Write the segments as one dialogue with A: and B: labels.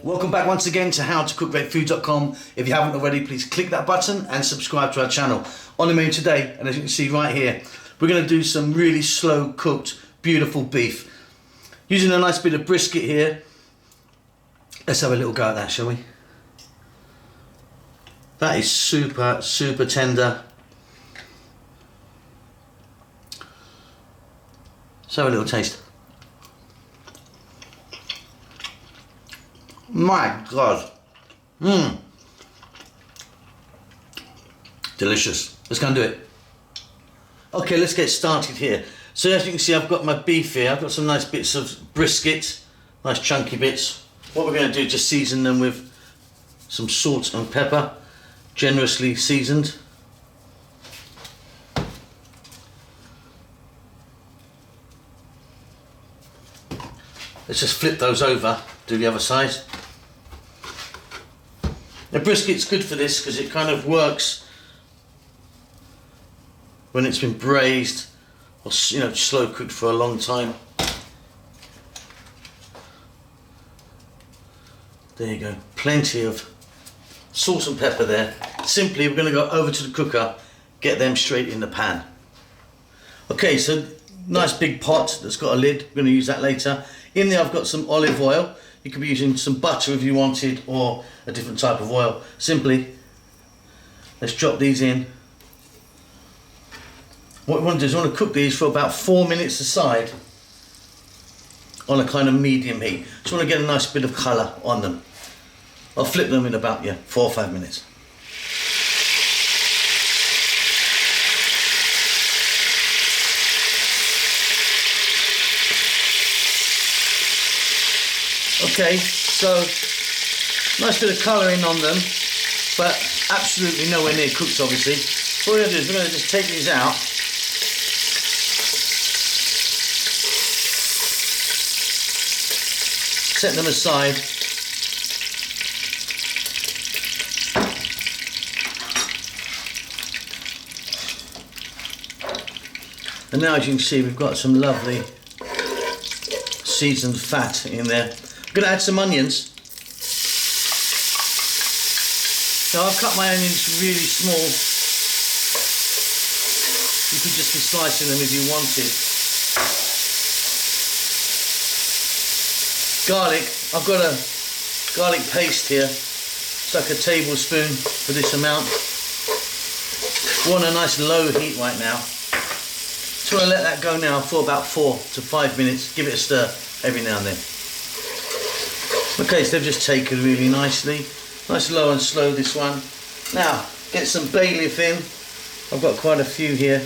A: Welcome back once again to howtocookgreatfood.com. If you haven't already, please click that button and subscribe to our channel. On the menu today, and as you can see right here, we're going to do some really slow cooked, beautiful beef. Using a nice bit of brisket here. Let's have a little go at that, shall we? That is super, super tender. Let's have a little taste. My God. Delicious. Let's go and do it. Okay, let's get started here. So as you can see, I've got my beef here. I've got some nice bits of brisket, nice chunky bits. What we're going to do is just season them with some salt and pepper, generously seasoned. Let's just flip those over, do the other side. The brisket's good for this because it kind of works when it's been braised or, you know, slow cooked for a long time. There you go, plenty of salt and pepper there. Simply, we're going to go over to the cooker, get them straight in the pan. Okay, so nice big pot that's got a lid. We're going to use that later. In there I've got some olive oil. You could be using some butter if you wanted, or a different type of oil. Simply, let's drop these in. What we want to do is we want to cook these for about 4 minutes aside on a kind of medium heat. Just want to get a nice bit of colour on them. I'll flip them in about 4 or 5 minutes. Okay, so nice bit of colouring on them, but absolutely nowhere near cooked, obviously. What we're going to do is we're going to just take these out. Set them aside. And now, as you can see, we've got some lovely seasoned fat in there. I'm going to add some onions. So I've cut my onions really small. You could just be slicing them if you wanted. Garlic, I've got a garlic paste here. It's like a tablespoon for this amount. We're on a nice low heat right now. So I'm going to let that go now for about 4 to 5 minutes. Give it a stir every now and then. Okay, so they've just taken really nicely. Nice low and slow, this one. Now, get some bay leaf in. I've got quite a few here. A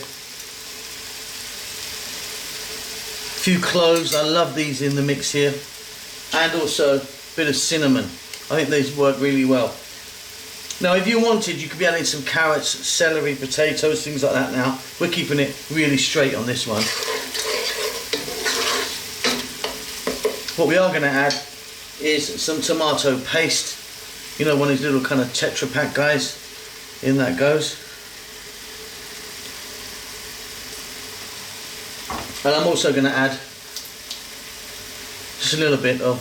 A: few cloves, I love these in the mix here. And also a bit of cinnamon. I think these work really well. Now, if you wanted, you could be adding some carrots, celery, potatoes, things like that now. We're keeping it really straight on this one. What we are going to add is some tomato paste. You know, one of these little kind of Tetra Pak guys. In that goes. And I'm also going to add just a little bit of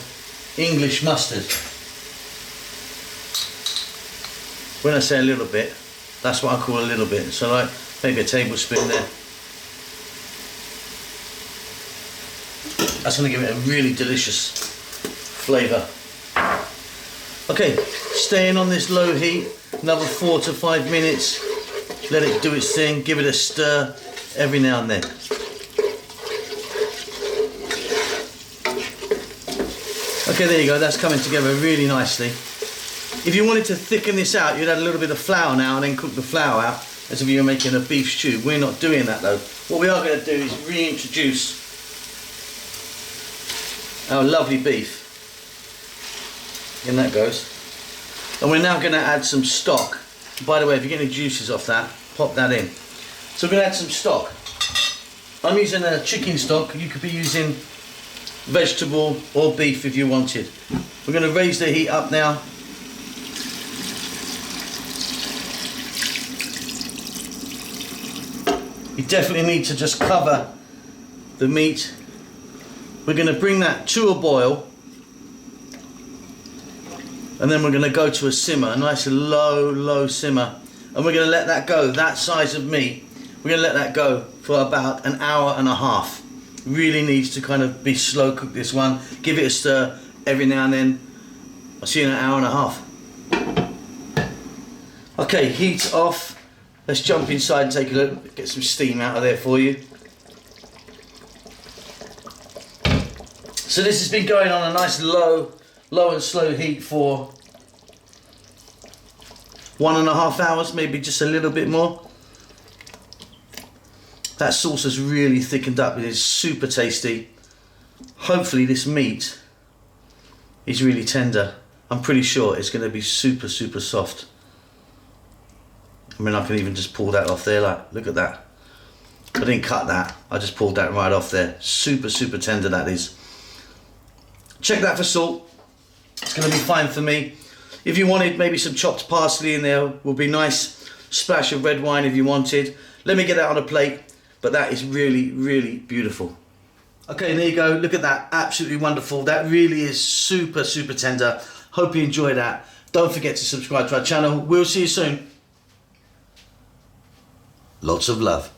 A: English mustard. When I say a little bit, that's what I call a little bit. So like maybe a tablespoon there. That's going to give it a really delicious flavour. Okay, staying on this low heat, another 4 to 5 minutes. Let it do its thing, give it a stir every now and then. Okay, there you go, that's coming together really nicely. If you wanted to thicken this out, you'd add a little bit of flour now and then cook the flour out as if you were making a beef stew. We're not doing that though. What we are going to do is reintroduce our lovely beef. In that goes. And we're now going to add some stock. By the way, if you get any juices off that, pop that in. So we're going to add some stock. I'm using a chicken stock. You could be using vegetable or beef if you wanted. We're going to raise the heat up now. You definitely need to just cover the meat. We're going to bring that to a boil. And then we're going to go to a simmer, a nice low simmer. And we're going to let that go, that size of meat, we're going to let that go for about an hour and a half. Really needs to kind of be slow cook this one. Give it a stir every now and then. I'll see you in an hour and a half. Okay, heat's off. Let's jump inside and take a look. Get some steam out of there for you. So this has been going on a nice low and slow heat for 1.5 hours, maybe just a little bit more. That sauce has really thickened up. It is super tasty. Hopefully this meat is really tender. I'm pretty sure it's going to be super soft. I mean, I can even just pull that off there, like, look at that. I didn't cut that, I just pulled that right off there. Super tender that is. Check that for salt. It's going to be fine for me. If you wanted maybe some chopped parsley in there, would be nice. Splash of red wine if you wanted. Let me get that on a plate. But that is really beautiful. Okay, there you go. Look at that. Absolutely wonderful. That really is super tender. Hope you enjoy that. Don't forget to subscribe to our channel. We'll see you soon. Lots of love.